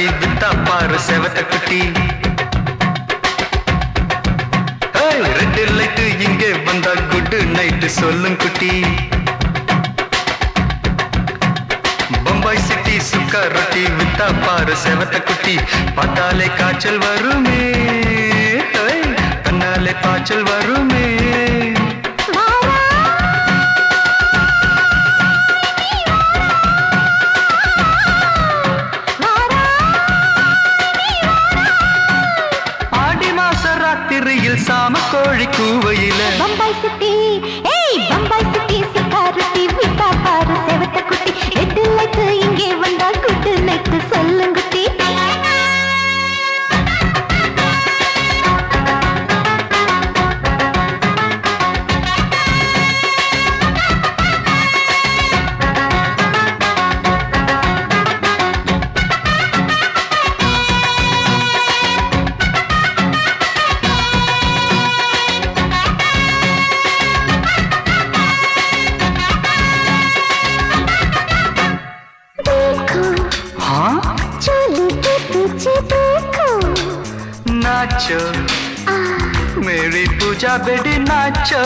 ரொட்டி வித்தா பாரு செவத்த குட்டி. ரெட் லைட்டு இங்கே வந்தா குட் நைட்டு சொல்லும் குட்டி. பம்பாய் சிட்டி சுக்கா ரொட்டி வித்தா பாரு செவத்த குட்டி. பார்த்தாலே காய்ச்சல் வருமே, தன்னாலே பாய்ச்சல் வருமே. சாம கோழி கூவையில பம்பாய் சிட்டி, ஏய் பம்பாய் சிட்டி சுக்கா ரொட்டி வித்தா பாரு செவத்த குட்டி. ரெட் லைட் இங்கே வந்தா குட் நைட் சொல்லும் குட்டி. नाचो मेरी पूजा बेटी नाचो.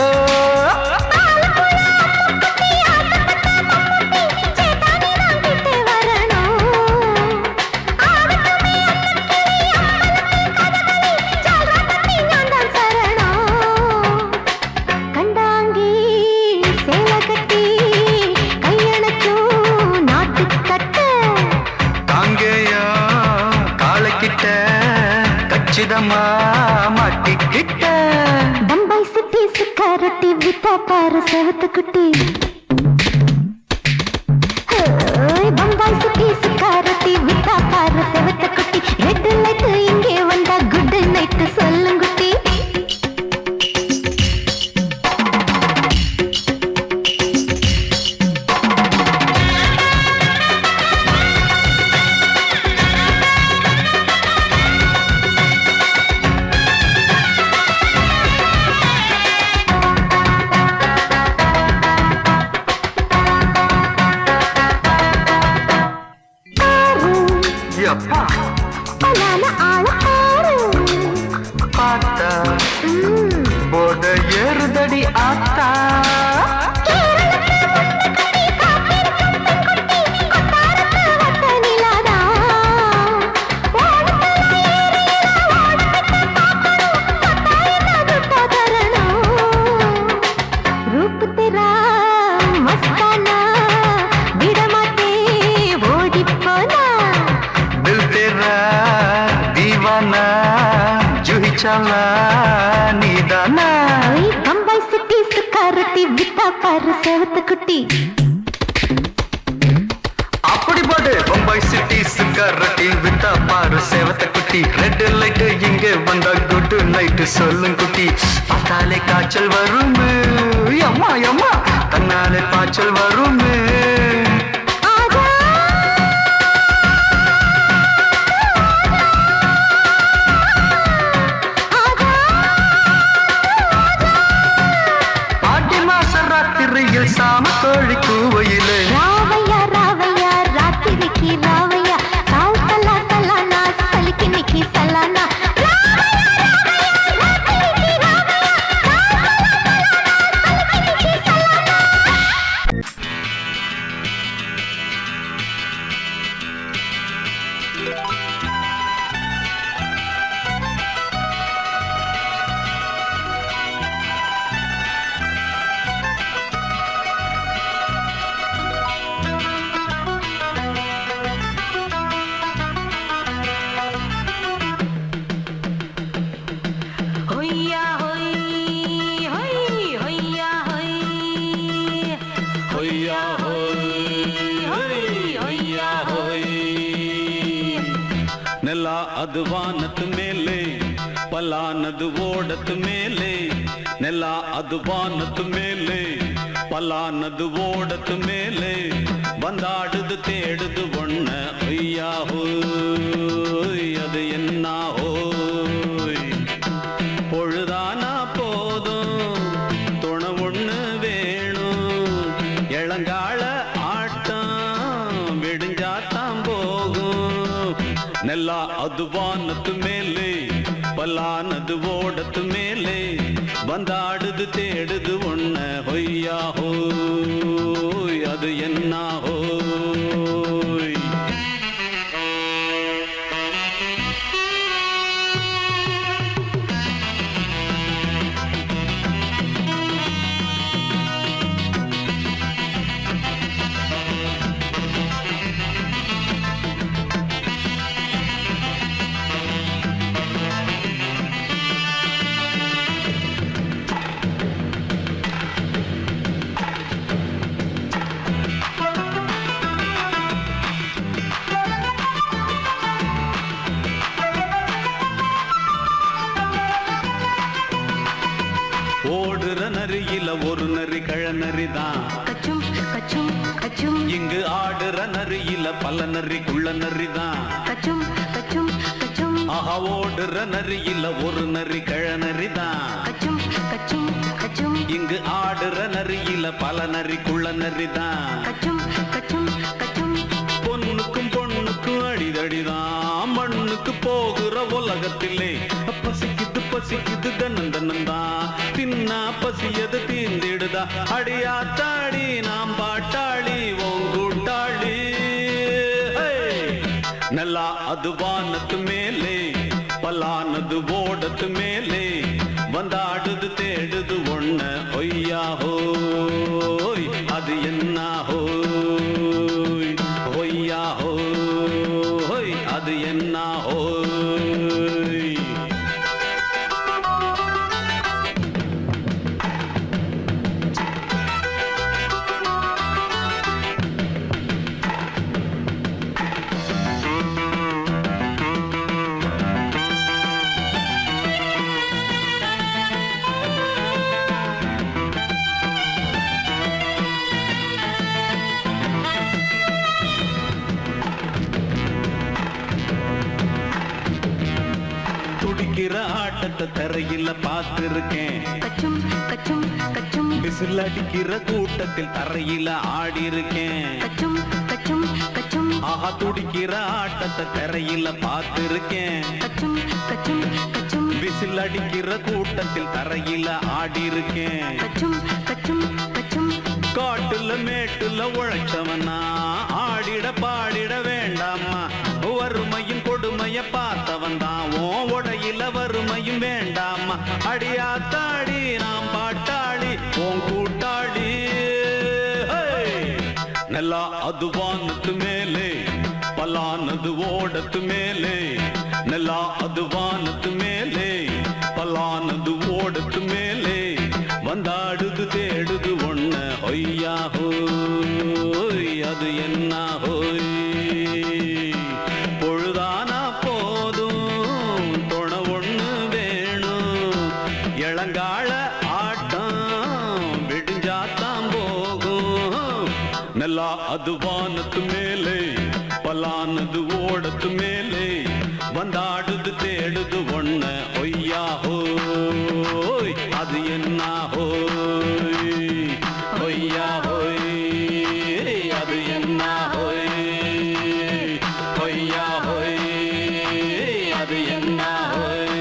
பம்பாய் சிட்டி சுக்கா ரொட்டி வித்தா பாரு செவத்த குட்டி. பம்பாய் சிட்டி சுக்கா ரொட்டி வித்தா பாரு செவத்த குட்டி. ரெட் லைட் இங்கே வந்தா குட் நைட் சொல்லும் குட்டி. பார்த்தா போட ஏறுதடி ஆத்தா. रूप तेरा मस्ताना विडमाते ओडी पोना. दिल तेरा दीवाना जूही चला नीदाना. बम्बई सिटी सुखा रोटी विता पाரு செவத்த குட்டி. அப்படி போடு பம்பாய் சிட்டி சுக்கா ரொட்டி வித்தா பாரு செவத்த குட்டி. ரெட் லைட் இங்கே வந்தா குட் நைட் சொல்லும் குட்டி. பார்த்தாலே காய்ச்சல் வருமே, அம்மா அம்மா தன்னாலே பாய்ச்சல் வருமே. ஆடி மாச ராத்திரியில் சாம கோழி கூவையில ராவையா ராவையா ராத்திரிக்கு ராவையா சாவு சலா சலானா சலிக்கு நிக்கி சலானா. ನೆಲ ಅದು ವಾನದ ಮೇಲೆ ಪಲಾನದು ಓಡದ ಮೇಲೆ. ನೆಲ ಅದು ವಾನದ ಮೇಲೆ ಪಲಾನದು ಓಡದ ಮೇಲೆ. ಬಂದಾಡುದು தேடுது ஒண்ண ஐயா ஹோய் அது என்ன ஹோய். பொழுதானா போதும் துணை ஒண்ணு வேணும். இளங்கால ஆட்டம் விடுஞ்சாத்தான் போகும். வானத்து மேலே பல்லானது ஓடத்து மேலே வந்தாடுது தேடுது ஒன்ன ஹொய்யா ஹோய் அது என்ன ஹோய் ஓடுற நரியில ஒரு நரி கழநரிதான் கச்சும் கச்சும் கச்சும் இங்கு ஆடுற நரியில பல நரி குள்ள நரிதான் கச்சும் கச்சும் கச்சும் ஆஹா ஓடுற நரியில ஒரு நரி கழநரிதான் கச்சும் கச்சும் கச்சும் இங்கு ஆடுற நரியில பல நரி குள்ள நரிதான் கச்சும் கச்சும் கச்சும் பொண்ணுக்கும் பொண்ணுக்கும் அடிதடிதான் மண்ணுக்கு போகிற உலகத்திலே பசிக்குது பசிக்குது தன்னன் தன்னந்தான் தின்னா பசியது தீந்திடுதா அடியாத்தாடி நாம் பாட்டாளி ஓங்கூட்டாளி நல்லா அது வானத்து மேலே பல்லானது ஓடத்து மேலே வந்தாடுது தேடுது ஒண்ண ஒய்யா ஹோய் அது என்ன ஹோய் ஒய்யா ஹோய் அது என்ன ஹோய் துடிக்கிற ஆட்டத்தை தரையில பார்த்திருக்கேன் கச்சும் கச்சும் கச்சும் விசில் அடிக்கிற கூட்டத்தில் தரையில ஆடி இருக்கேன் கச்சும் கச்சும் கச்சும் ஆஹா துடிக்கிற ஆட்டத்தை தரையில பார்த்திருக்கேன் கச்சும் கச்சும் கச்சும் விசில் அடிக்கிற கூட்டத்தில் தரையில ஆடி இருக்கேன் கச்சும் கச்சும் கச்சும் காட்டுல மேட்டுல உழைச்சவனா ஆடிட பாடிட வேண்டாமா வறுமையின் கொடுமைய பார்த்தவன் தான் ஓ உடையில வறுமையும் வேண்டாமா அடியாத்தாடி நாம் பாட்டாளி ஓன் கூட்டாளி நல்லா அது வானத்து மேலே பல்லானது ஓடத்து மேலே நல்லா அது வானத்து மேலே பல்லானது ஓடத்து மேலே வந்தாடுது தேடுது ஒண்ண ஒய்யா ஹோய் அது என்ன ஹோய் பொழுதானா போதும் தொண ஒண்ணு வேணும் இளங்கால ஆட்டம் விடிஞ்சாத்தான் போகும் நல்லா அது வானத்து மேலே பல்லானது ஓடத்து மேலே வந்தாடுது தேடுது ஒண்ண ஒய்யா ஹோய் அது என்ன ஹோய் ஒய்யா ஹோய் அது என்ன ஹோய் ஒய்யா ஹோய் அது என்ன ஹோய்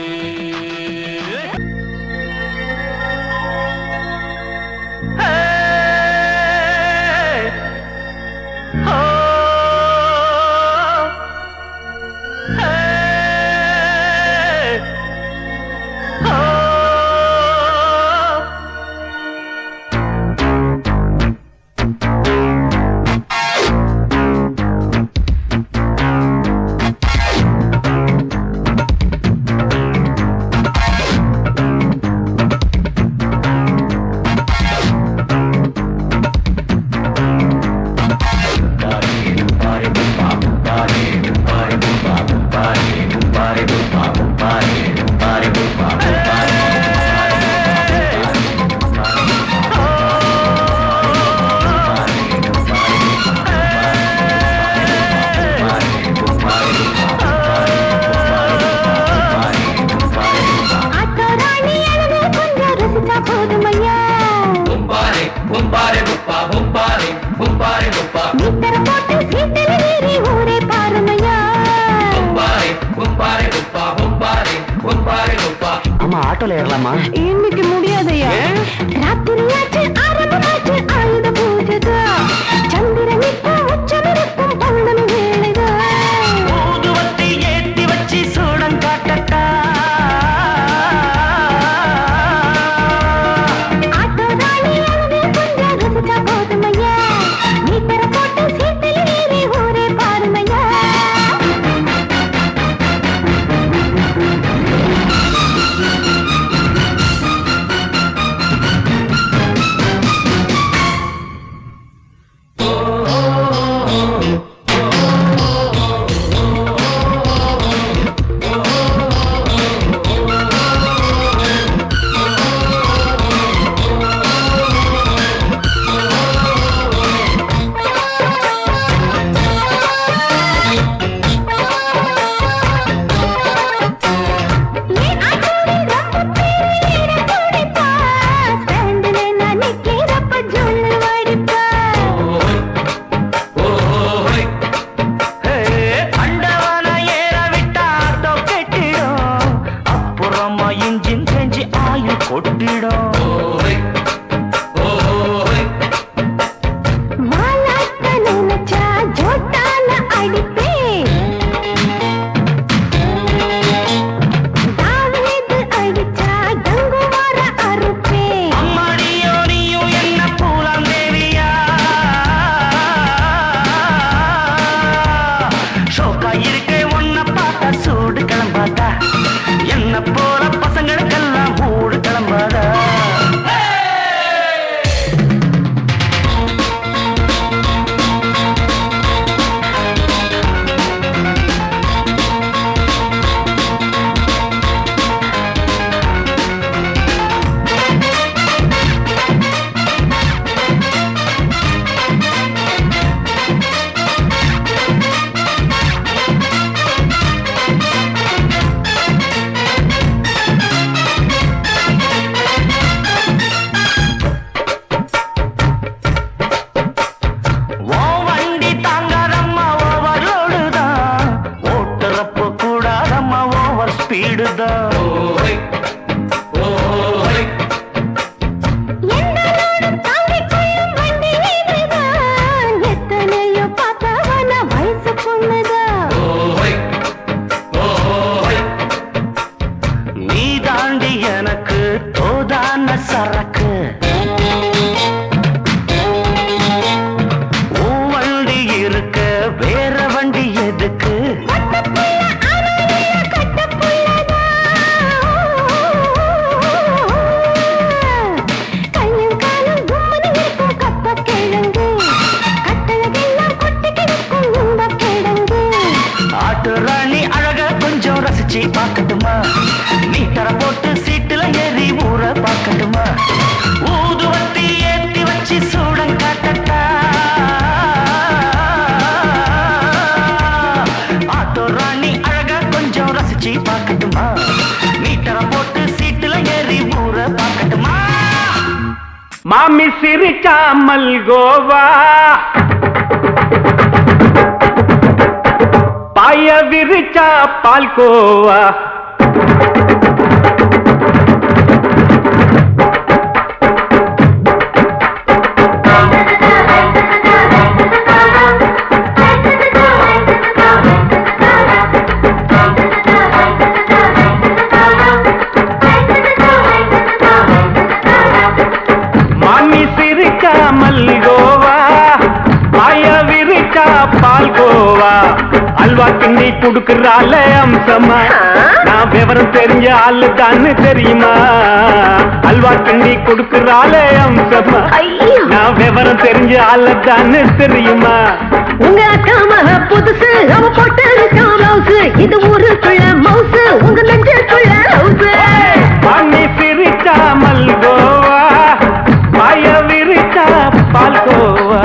போட்டு சீட்டல் ஏறி ஊரே பாருமையா கும்பாரே அம்மா ஆட்டோல ஏறலாமா? இன்னைக்கு முடியாதையா? ராத்திரியாச்சு ஆரம்பமாச்சு ஆயுத பூஜைதா. சந்திரன் இப்ப உச்சமிருக்கும் பௌர்ணமி வேளைதா. ஊதுவத்தி ஏத்தி வச்சு சூடம் காட்டட்டா. ஆட்டோ ராணி அழுது கொஞ்சம் ரசிச்சா போதுமையா. மீட்டர போட்டு சீட்டில் ஏறி ஊரே பாருமையா. மாமி சிரிச்சா மல்கோவா, பாய விரிச்சா பால்கோவா. அல்வா கிண்டி குடுக்கறால அம்சமா, நான் விவரம் தெரிஞ்ச ஆளு தான்னு தெரியுமா. அல்வா கிண்டி குடுக்கறால அம்சமா, நான் விவரம் தெரிஞ்ச ஆளு தான்னு தெரியுமா. உங்க அக்கா மக புதுசு, அவ போட்டு மவுசு, இது ஊருக்குள்ள மவுசு, உங்க நெஞ்சுக்குள்ள ஹவுசு. பண்ணி சிரிச்சா மல்கோவா, பாய விரிச்சா பால்கோவா.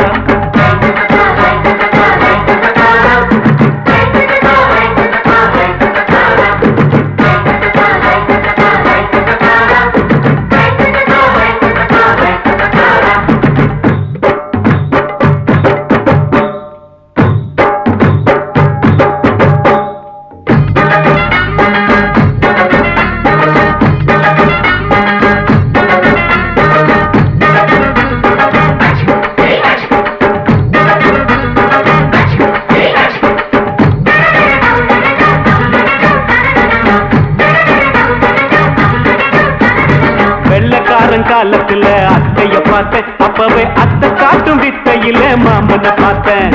அத்தைய பார்த்தேன் அப்பவே அத்தை காட்டும் வித்தையில மாமனை பார்த்தேன்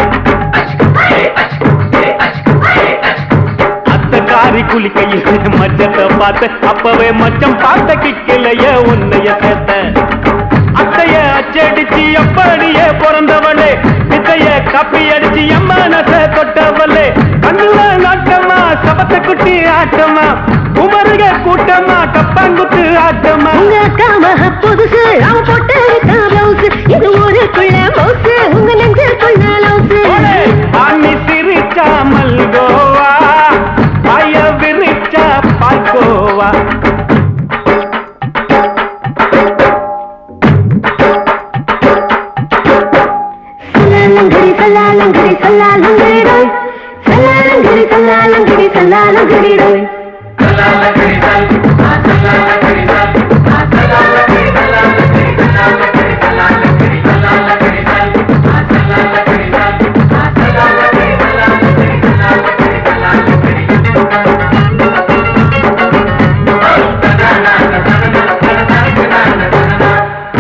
அத்தை காரி குளிக்கையில் மச்சத்தை பார்த்தேன் அப்பவே மச்சம் பார்த்த கிக்கலைய உன்னைய சேர்த்த அத்தைய அச்சடிச்சு அப்படியே பிறந்தவளே வித்தைய காப்பி அடிச்சு எம்மனச தொட்டவளே கண்ணுல நாட்டமா சபத்த குட்டி ஆட்டமா உமருக கூட்டமா கப்பாங்குத்து ஆட்டமா உங்க அக்காம புதுசு அவன் போட்டு பிளவுஸ் இது ஊருக்குள்ள மவுசு உங்க நெஞ்சுக்குள்ள லவுசு ஆனி சிரிச்சா மல்கோவா பாய விரிச்சா பால்கோவா சல்லாலங்கடி சல்லாலங்கடி சல்லாலங்கடி சல்லாலங்கடி சல்லாலங்கடி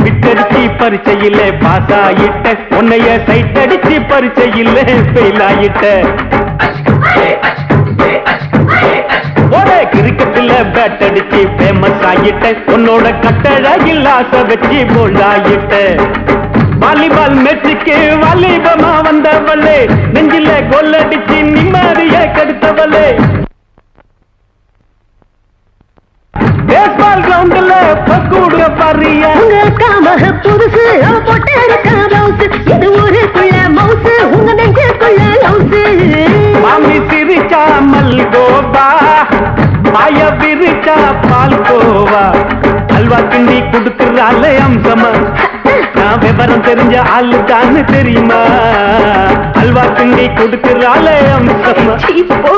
விட்டடிச்சு பரிச்சையில பாஸ் ஆயிட்ட உன்னைய சைட் அடிச்சு பரிச்சையில ஃபெயில் ஆயிட்ட கிரிக்கெட்ல பேட் அடிச்சு ஃபேமஸ் ஆயிட்ட உன்னோட கட்டழகில் ஆசை வச்சு போல்ட் ஆயிட்ட வாலிபால் மேட்சுக்கு வாலிபமா வந்தவளே நெஞ்சில கோல் அடிச்சு நிம்மதிய கெடுத்தவளே பேஸ்பால் கிரவுண்ட்ல பக்கூடுற பாரியா உங்க காமக புதுசு அவ போட்டு பிளவுஸ் இது ஊருக்குள்ள மவுசு உங்க நெஞ்சுக்குள்ள லவுசு மாமி சிரிச்சா மல்கோவா பாய விரிச்சா பால்கோவா அல்வா கிண்டி குடுக்கறால அம்சமா நான் விவரம் தெரிஞ்ச ஆளு தான்னு தெரியுமா அல்வா கிண்டி குடுக்கறால அம்சமா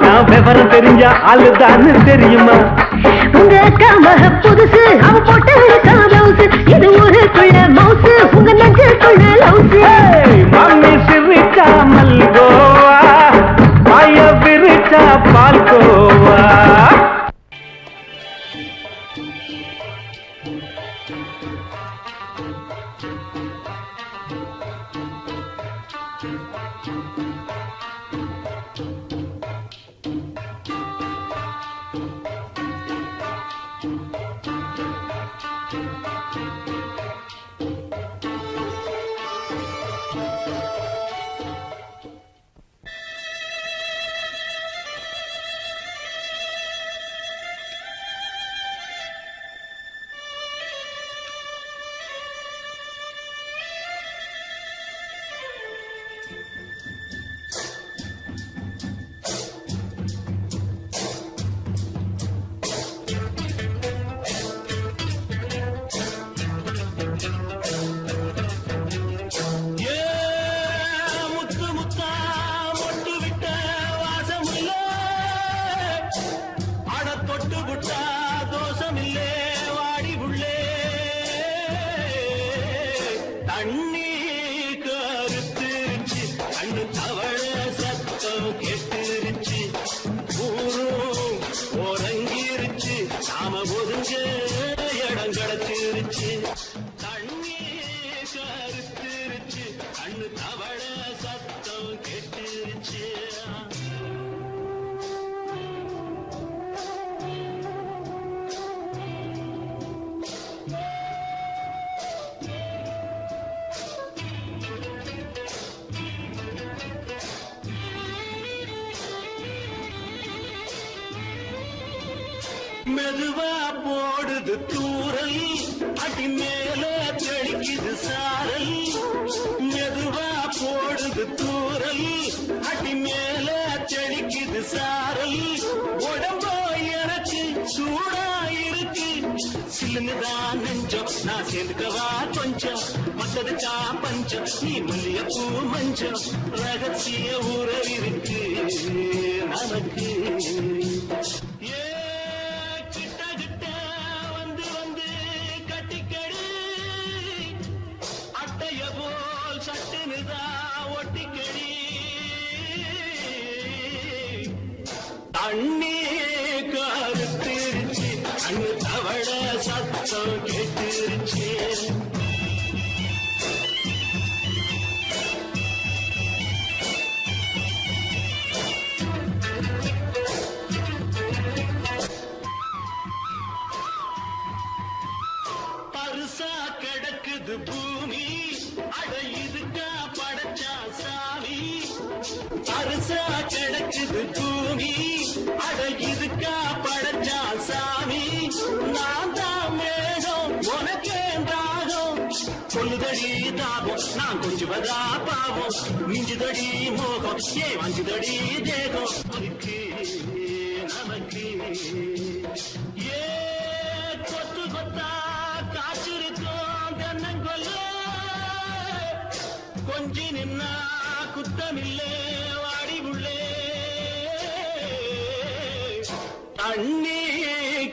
நான் விவரம் தெரிஞ்ச ஆளு தான்னு தெரியுமா உங்க காமக புதுசு அவ போட்டு பிளவுஸ் இது ஊருக்குள்ள மவுசு உங்க நெஞ்சுக்குள்ள லவுசு மாமி சிரிச்சா மல்கோவா பாய விரிச்சா பால்கோவா மெதுவா போடுது தூரல் அடி மேல தெளிக்குது சாரல் மெதுவா போடுது தூரல் அடி மேல தெளிக்குது சாரல் உடம்போ எனக்கு சூடா இருக்கு சில்லுதான் நெஞ்சம் நான் சேர்ந்துக்கவா கொஞ்சம் மத்ததுக்கா பஞ்சம் நீ மல்லியப்பூ மஞ்சம் ரகசிய உறவிருக்கு நமக்கு தண்ணி கருத்திருச்சு அண்ணு தவள சத்தம் கேட்டுருச்சு கிடக்குது பூமி அட இதுக்கா படைச்சா சாமி அரிசா கிடக்குது பூமி அட இதுக்கா படைச்சா சாமி நான் தான் மேகம் உனக்கே தாகம் சொல்லுதடி தாபம் நான் கொஞ்சுவதா பாவம் மிஞ்சுதடி மோகம் வஞ்சுதடி தேகம் நமக்கு ஏ கொத்து கொத்தா காற்றிருக்கோம் தென்னங்கொல்ல கொஞ்சி நின்னா குத்தமில்லே வாடி உள்ளே தண்ணி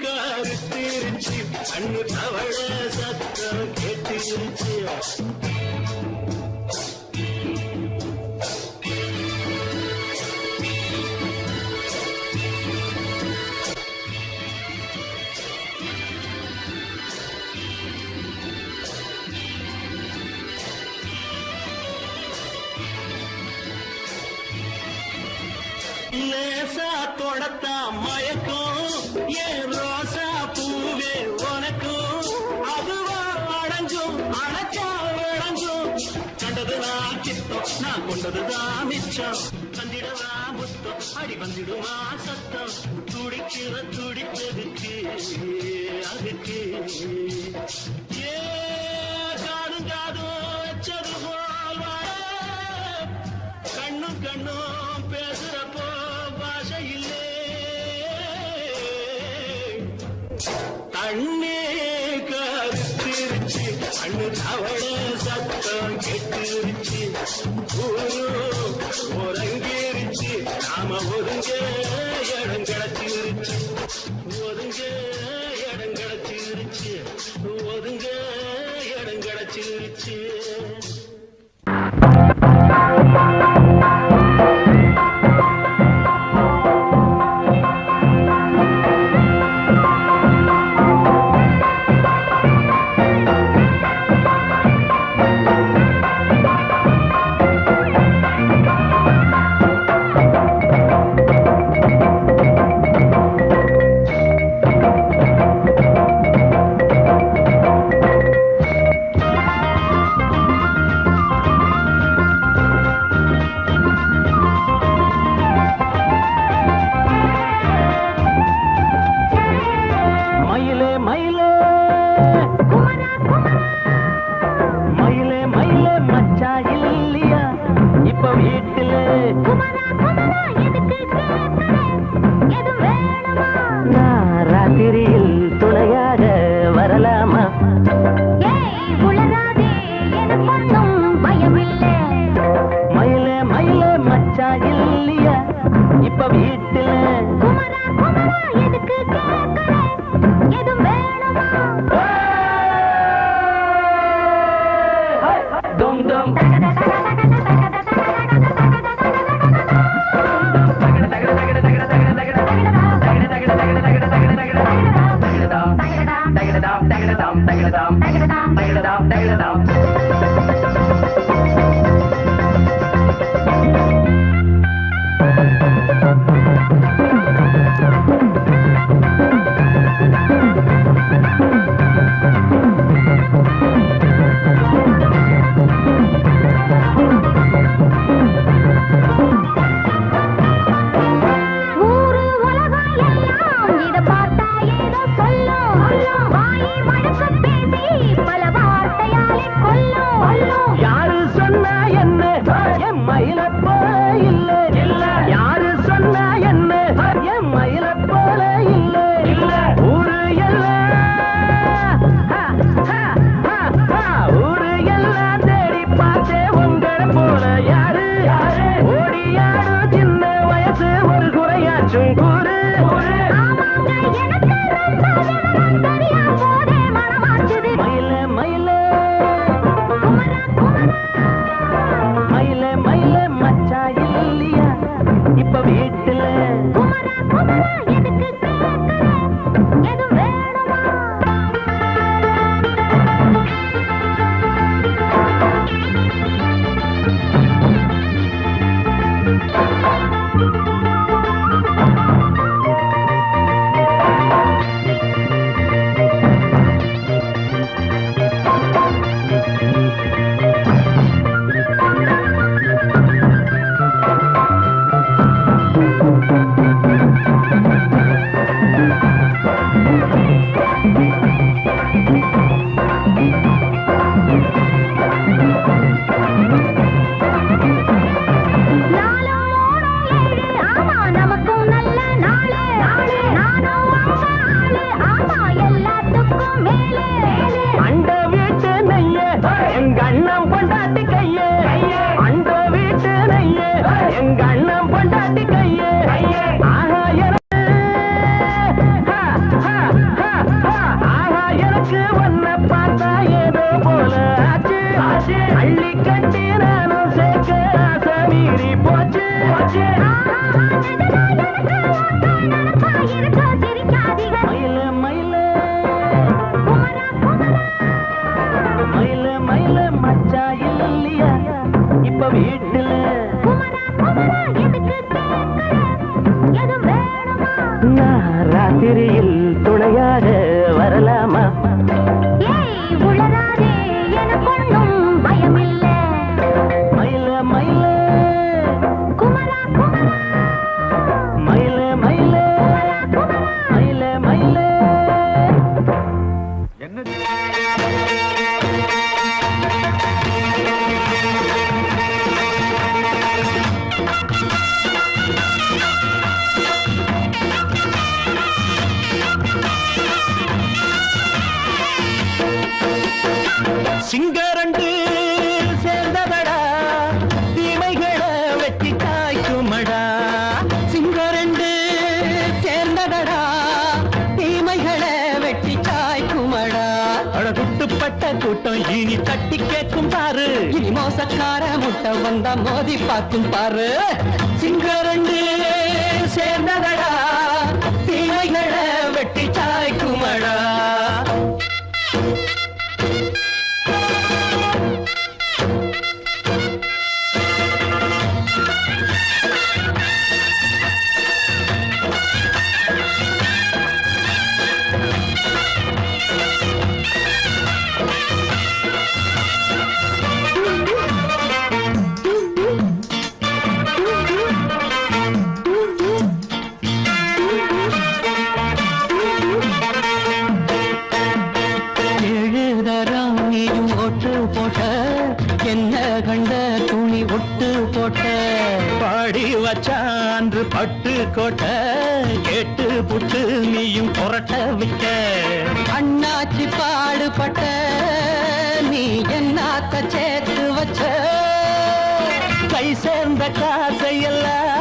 கருத்திருச்சு கண்ணு தவழ சத்தம் கேட்டிருச்சு லேசா தொடத்தா மயக்கும் ஏன் ரோசா பூவே உனக்கும் அதுவா அடங்கும் அணைச்சா விளங்கும் கண்டதுதான் கித்தம் நான் கொண்டதுதான் மிச்சம் வந்திடவா முத்தம் அடி வந்திடுவா சத்தம் துடிக்கிற துடிப்பதுக்கு அதுக்கு ஏ காதும் காதும் வச்சது போல் வாழ கண்ணும் கண்ணும் பேசுறப்போ பாஷை இல்லே தண்ணே கருத்திருச்சு கண்ணு தவள சத்தம் கெட்டிருச்சு ஒருங்கிருச்சு நாம ஒருங்க இடம் கிடைச்சிருச்சு ஒருங்க இடம் கிடைச்சிருச்சு ஒருங்க இடம் கிடைச்சிருச்சு ராத்திரியில் துணையாக வரலாமா மயிலே மயிலே மச்சா இல்லையா இப்ப வீட்டுல dum dum பல வார்த்தையாலே கொல்லும் எங்க அண்ணன் பொண்டாட்டி கையே ஆஹா எனக்கு ஆஹா எனக்கு ஒன்ன பார்த்தா ஏதோ போல ஆச்சு அள்ளி கட்டி நானும் சேர்க்க ஆசை மீறி போச்சு மயில மயில மயில மயில மச்சா இல்லையா இப்ப வீட்டுல நான் ராத்திரியில் துணையாக வரலாமா மயில மயில மயில மயில மயில மயில சிங்கரண்டு சேர்ந்ததடா தீமைகளை வெட்டி காய்க்குமடா சிங்கரண்டு சேர்ந்ததடா தீமைகளை வெட்டி காய்க்குமடா அழகுட்டுப்பட்ட கூட்டம் இனி தட்டி கேட்கும் பாரு இனி மோசக்கார முட்டை வந்தா மோதி பார்க்கும் பாரு சிங்கரண்டு சேர்ந்ததடா தீமைகளை வெட்டி காய்க்குமடா வச்சான்று பட்டு கோட்டை கேட்டு புட்டு நீயும் புரட்ட விட்ட அண்ணாச்சி பாடுபட்ட நீ என்னாத்த சேர்த்து வச்ச கை சேர்ந்த காசையெல்லாம்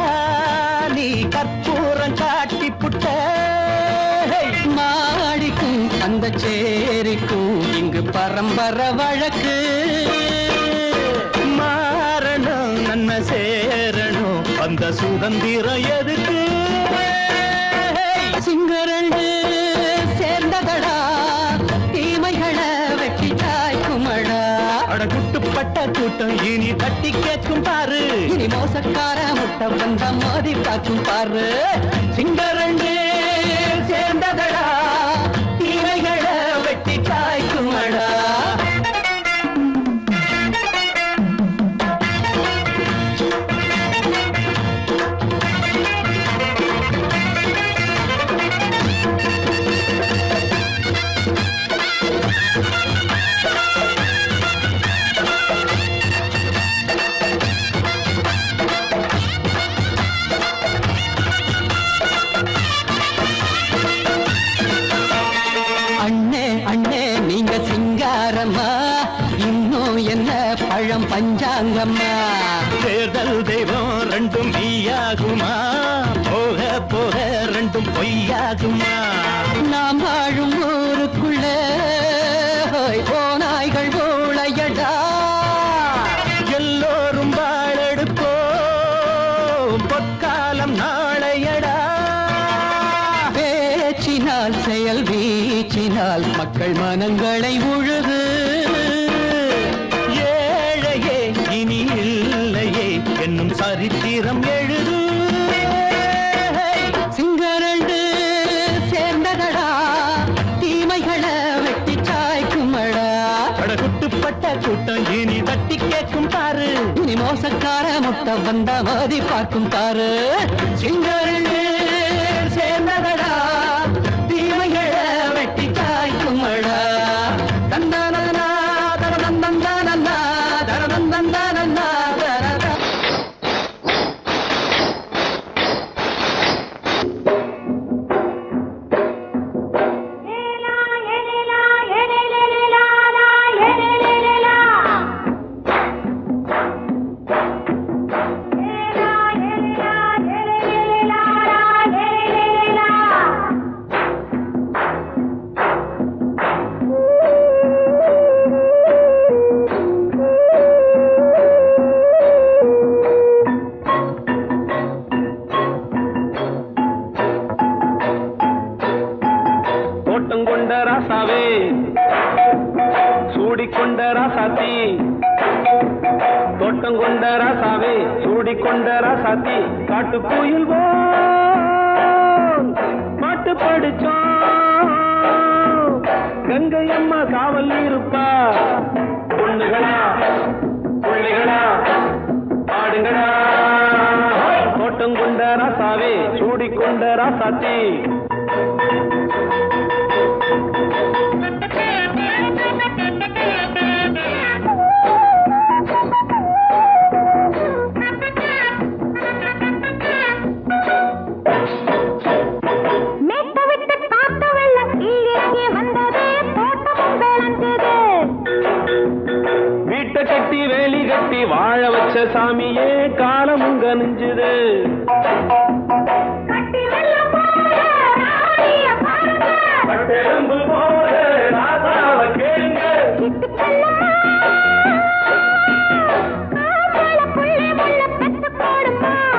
நீ கற்பூரம் காட்டி புட்ட மாடிக்கும் அந்த சேரிக்கும் இங்கு பரம்பரை வழக்கு மாறணும் நன்மை சேரணும் அந்த சுதந்திரம் எதுக்கு சிங்கரண்டு சேர்ந்ததடா தீமைகளை வெட்டி காய்க்குமடா அடகுட்டுப்பட்ட கூட்டம் இனி தட்டி கேட்கும் பாரு இனி மோசக்கார முட்டை வந்த மோதி பார்க்கும் பாரு சிங்கரண்டு சேர்ந்ததடா தீமைகளை வெட்டி காய்க்குமடா இன்னும் என்ன பழம் பஞ்சாங்கம்மா தேர்தல் தெய்வம் ரெண்டும் மெய்யாகுமா போக போக ரெண்டும் பொய்யாகுமா நாம் வாழும் ஊருக்குள்ள போனாய்கள் ஊழையடா எல்லோரும் வாழெடுப்போம் பொற்காலம் நாளையடா பேச்சினால் செயல் வீச்சினால் மக்கள் மனங்களை உழுது ஏழையே இனி இல்லையே என்னும் சரித்திரம் எழுது சிங்கரண்டு சேர்ந்ததடா தீமைகளை வெட்டி சாய்க்குமடா படகுட்டுப்பட்ட கூட்டம் இனி தட்டி கேட்கும் பாரு இனி மோசக்கார முட்டை வந்த மோதி பார்க்கும் பாரு சிங்கரண்டு சேர்ந்ததடா தீமைகளை வெட்டி காய்க்குமடா தந்தானா தரதந்தந்தானா தரதந்தந்தானா தரதா ஏலா கொண்ட ராசாத்தி தோட்டம் கொண்ட ராசாவே சூடி கொண்ட ராசாத்தி காட்டு கோயில் பாட்டு படிச்சோம் கங்கை அம்மா காவல் இருப்பா பொண்ணுகளா பிள்ளைகளா ஆடுங்களா தோட்டம் கொண்ட ராசாவே சூடி கொண்ட ராசாத்தி கட்டி வேலி கட்டி வாழ வச்ச சாமியே காலமுங்க நெஞ்சுது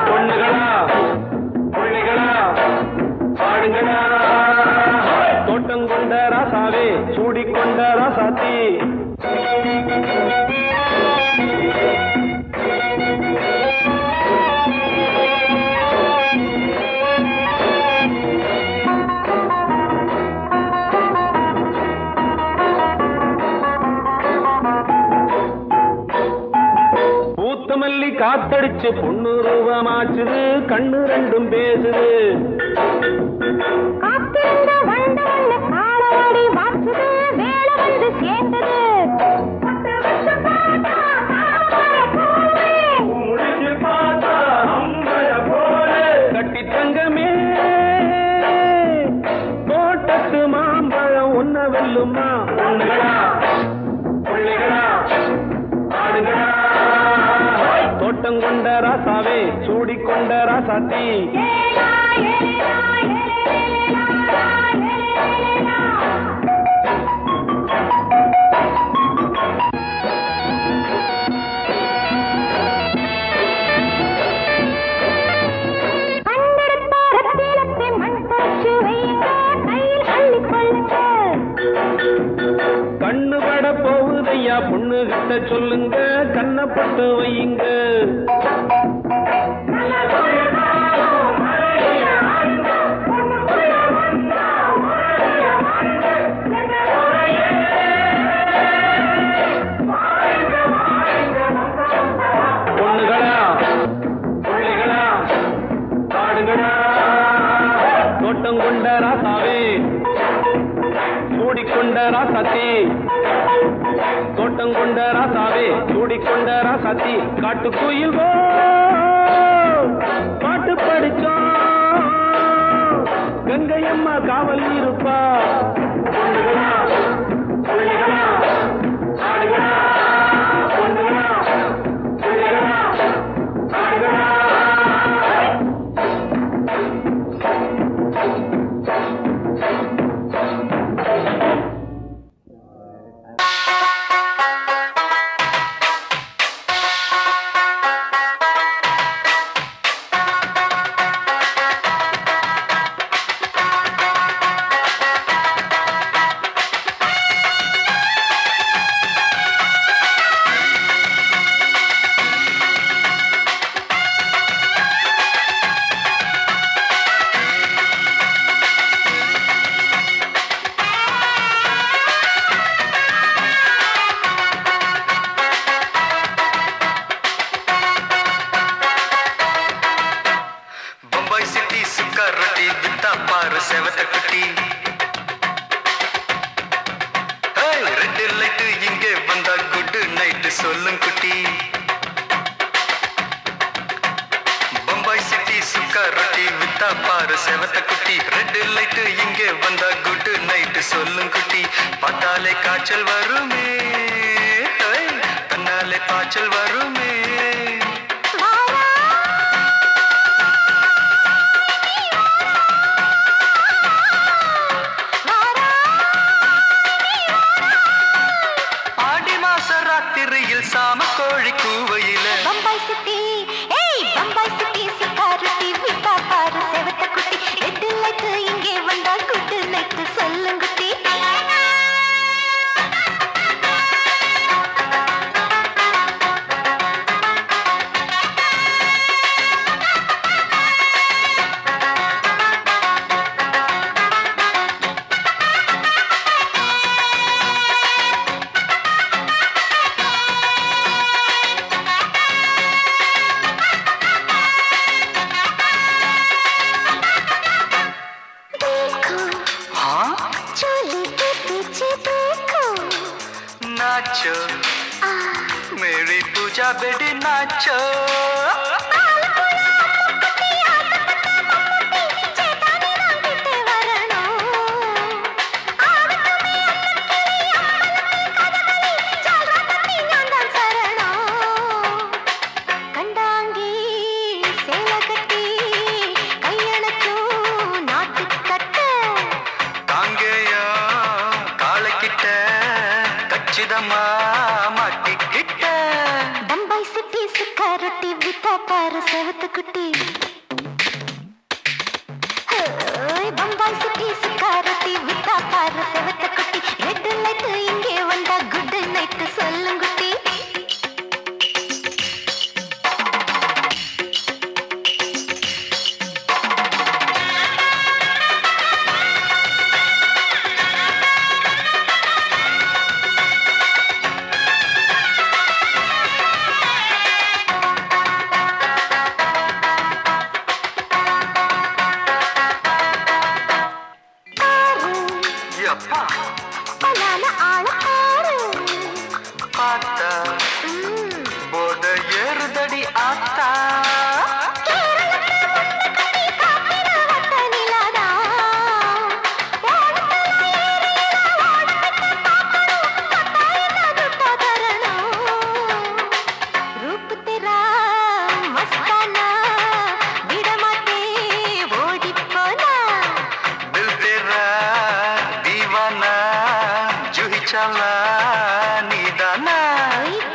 பொண்ணுகளா பிள்ளைகளா பாடுங்களா தோட்டம் கொண்ட ராசாவே சூடி கொண்ட ராசாத்தி பூத்தமல்லி காத்தடிச்சு பொண்ணு ரூபமாச்சுது கண்ணு ரெண்டும் பேசுது கட்டி தங்கமே தோட்டத்து மாம்பழம் உன்ன வெல்லுமா பொண்ணுகளா பிள்ளைகளா ஆடுகளா தோட்டம் கொண்ட ராசாவே சூடி கொண்ட ராசாத்தி கண்ணு பட போகுதையா பொண்ணு கிட்ட சொல்லுங்க கண்ணப்பட்டு வையுங்க பொண்ணுகளா பிள்ளைகளா ஆடுகளா தோட்டம் கொண்ட ராசாவே சூடிக்கொண்ட ராசாத்தி தோட்டம் கொண்ட ராசாவே சூடிக்கொண்ட ராசாத்தி காட்டு கோயில் பாட்டு படிச்சோம் கங்கை அம்மா காவல் இருப்பா பொண்ணுகளா பிள்ளைகளா ஆடுகளா பொண்ணுகளா பிள்ளைகளா ஆடுகளா செவத்த குட்டி ரெட் லைட் இங்கே வந்தா குட் நைட் சொல்லும் குட்டி பம்பாய் சிட்டி சுக்கா ரொட்டி வித்தா பாரு செவத்த குட்டி ரெட் லைட் இங்கே வந்தா குட் நைட் சொல்லும் குட்டி பார்த்தாலே காய்ச்சல் வருமே தன்னாலே காய்ச்சல் வருமே சாம கோழி கூவையில பம்பாய் சிட்டி பம்பாய் சிட்டி சிக்காரட்டி விட்டா பாரு செவத்த குட்டி ரெட் லைட் இங்கே வந்தா குட் நைட் சொல்லுங்குட்டி பூஜா பெடி நாச்சோ காங்கேயா காலைக்கிட்ட கச்சிதமா மாட்டிக்கிட்ட பம்பாய் சிட்டி சுக்காரொட்டி வித்தா பாரு செவத்து குட்டி பம்பாய் சிட்டி சுக்காரொட்டி வித்தா பாரு செவத்து குட்டி ரெட் லைட் இங்கே வந்தா குட் நைட் சொல்லுங்குட்டி அப்பா பலான ஆளக்காரு பார்த்தா போத ஏறுதடி ஆத்தா दिल तेरा दीवाना जूही चाला नीदाना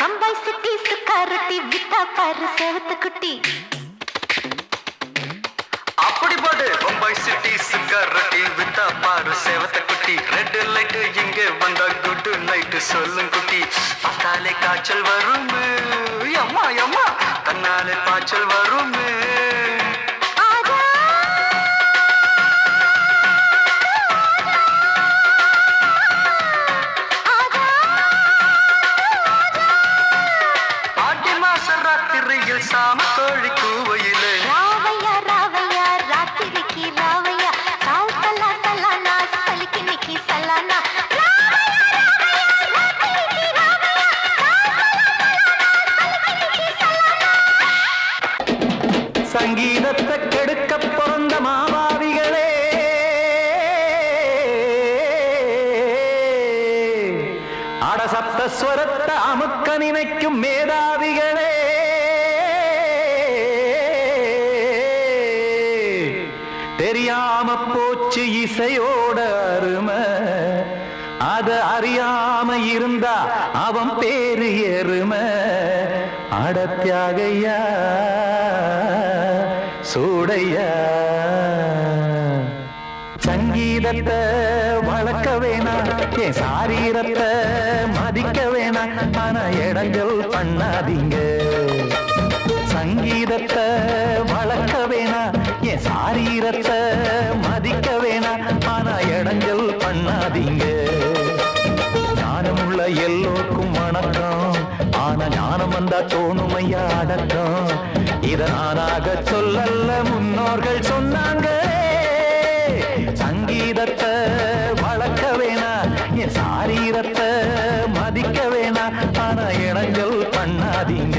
பம்பாய் சிட்டி சுக்காரொட்டி வித்தா பாரு செவத்து குட்டி அப்படி போடு பம்பாய் சிட்டி சிக்கரட்டி வித்தா பாரு சேவத்த குட்டி ரெட் லைட் இங்கே வந்தா குட் நைட் சொல்லும் குட்டி பார்த்தாலே காய்ச்சல் வருமே அம்மா அம்மா தன்னாலே பாய்ச்சல் வருமே ஆடி மாச ராத்திரியில் சாம கோழி கூவையிலே ராவையா ராவையா ராத்திரிக்கு ராவையா சால் சலா சலானா சலிக்கு நிக்கி சலானா சங்கீதத்தை கெடுக்க பிறந்த மாவாவிகளே அடசப்த ஸ்வரத்தை அமுக்க நினைக்கும் மேதாவிகளே தெரியாம போச்சு இசையோட அருமை அத அறியாம இருந்தா அவன் பேரு எருமை அடத்தியாகையா சூடையா சங்கீதத்தை வளர்க்க வேணாம் என் சாரீரத்தை மதிக்க வேணாம் ஆனா இடங்கள் பண்ணாதீங்க சங்கீதத்தை வளர்க்க வேணாம் என் சாரீரத்தை மதிக்க வேணாம் ஆனா இடங்கள் பண்ணாதீங்க ஞானமுள்ள எல்லோருக்கும் வணக்கம் ஆனா ஞானம் வந்தா தோணுமையா அடக்கம் இத நானாக சொல்லல்ல முன்னோர்கள் சொன்னாங்க சங்கீதத்தை வளர்க்க வேணா என் சாரீரத்தை மதிக்க வேணா ஆனா இடங்கள் பண்ணாதீங்க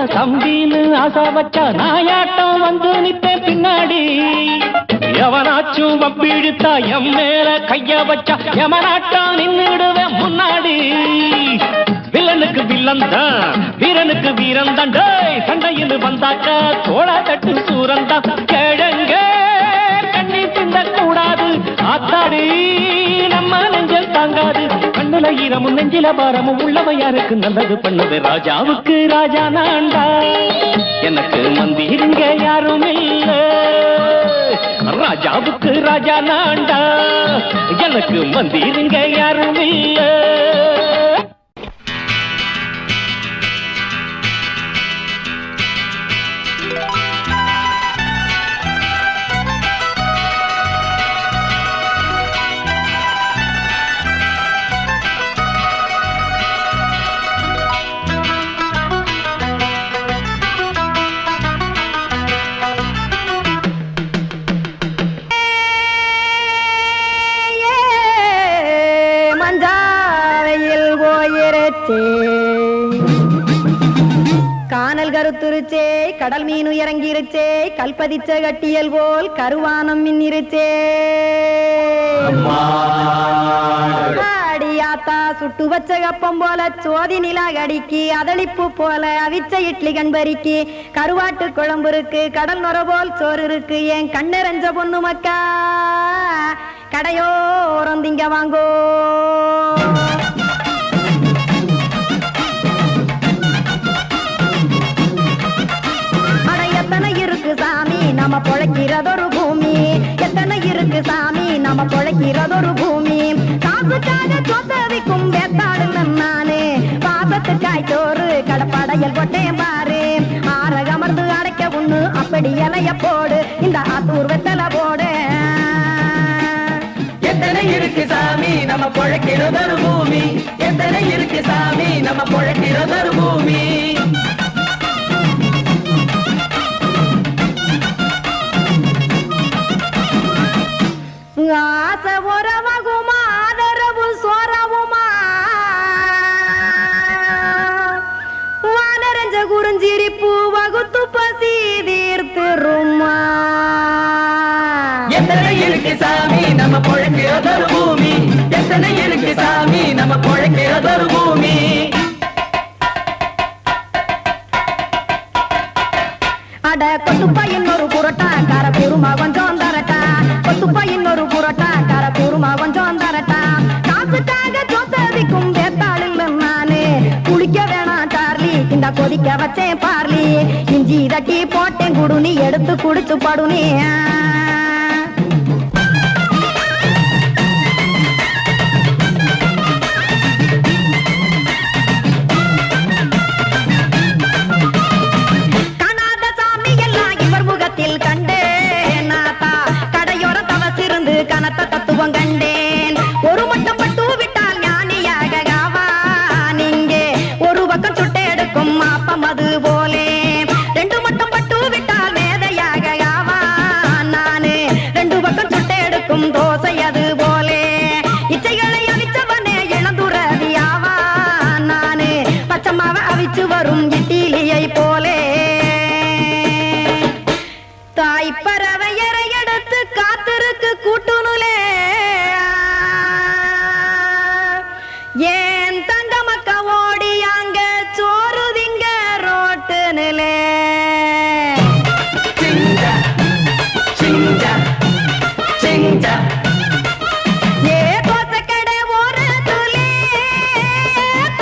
வச்சா தம்பின்னு ஆசை வச்சா நாயாட்டம் வந்து நிப்பேன் பின்னாடி எவனாச்சும் வப்பிழுத்தா எம் மேல கைய வச்சா எவனாட்டம் நின்னுடுவேன் முன்னாடி வில்லனுக்கு வில்லன் தான் வீரனுக்கு வீரன் தான் சண்டையில் வந்தாக்க தோள தட்டு சூரன் தான் கிழங்க கண்ணி திந்த கூடாது ஆத்தாடி நம்ம நெஞ்சல் தாங்காது கண்ணுல ஈரமும் நெஞ்சில பாரமும் உள்ளவ யாருக்கு நல்லது பண்ணது ராஜாவுக்கு ராஜா நான்டா எனக்கு மந்திருங்க யாரும் இல்ல ராஜாவுக்கு ராஜா நான்டா எனக்கு மந்திருங்க யாரும் இல்ல கானல் கருத்துருச்சே கடல் மீன் இறங்கிருச்சே கல்பதிச்ச கட்டியல் போல் கருவானம் மின்னிருச்சே ஆடியாத்தா சுட்டு வச்ச கப்பம் போல சோதி நிலா கடிக்கு அதளிப்பு போல அவிச்ச இட்லி கண்பறிக்கு கருவாட்டு குழம்பு இருக்கு கடல் நுர போல் சோறு இருக்கு என் கண்ணெரஞ்ச பொண்ணு மக்கா கடையோரம் திங்க வாங்கோ சாமி நம்ம பொழைக்கிறதொரு பூமி எத்தனை இருக்கு சாமி நம்ம பொழைக்கிறதொரு பூமி காசுக்காக சொத்தவிக்கும் வேத்தாடு நானே பாசத்துக்காய் சோறு கடப்படையல் போட்டேன் பாரு ஆரகமர்ந்து அடைக்க ஒண்ணு அப்படி இலைய போடு இந்த ஆத்தூர் வெத்தலை போடு எத்தனை இருக்கு சாமி நம்ம பொழைக்கிறதொரு பூமி எத்தனை இருக்கு சாமி நம்ம பொழைக்கிறதொரு பூமி ஆசை உறவாகுமா ஆதரவு சோறவுமா வானரஞ்ச குறிஞ்சிரிப்பு வகுத்து பசி தீர்த்துருமா எத்தனை இருக்கு சாமி நம்ம பொழைக்கிறதொரு பூமி எத்தனை இருக்கு சாமி நம்ம பொழைக்கிறதொரு பூமி அட கொத்துப்பா இன்னொரு புரட்டா கார குருமா கொஞ்சம் தரட்டா கொத்துப்பா இன்னொரு புரட்டா கார குருமா கொஞ்சம் தரட்டா காசுக்காக சொத்ததிக்கும் வேத்தாளில் நானு குளிக்க வேணாம் சார்லி இந்த கொதிக்க வச்சேன் பார்லி இஞ்சி தட்டி போட்டேன் குடுனி எடுத்து குடிச்சு படுனி தத்துவம் கண்டேன் ஒரு மட்டம் பட்டு விட்டால் ஞானியாக காவா நீங்கே ஒரு பக்கம் சுட்டு எடுக்கும் மாப்பம் அது போலே ரெண்டு மட்டம் பட்டு விட்டால் மேதையாக காவா நானு ரெண்டு பக்கம் சுட்டு எடுக்கும் தோசை அது போலே இச்சைகளை அவிச்சவனே இளந்துறவியாவா நானு பச்சமாவ அவிச்சு வரும் இட்டிலியை போலே தாய் பறவையரை எடுத்து காத்திருக்கு கூட்டுனுலே ஏன் தங்க மக்க ஓடி அங்க சோறுதிங்க ரோட்டு நிலே சிங்கா சிங்கா சிங்கா ஏ தோசை கடை ஒரு துளி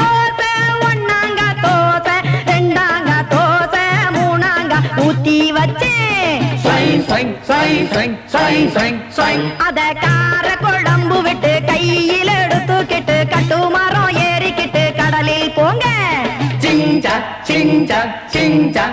தோசை ஒன்னாங்க தோசை ரெண்டாங்க தோசை மூணாங்க ஊத்தி வச்சே அத கார குழம்பு விட்டு கையில் எடுத்துக்கிட்டு கட்டு மரம் ஏறிக்கிட்டு கடலில் போங்க சிங்கா சிங்கா சிங்கா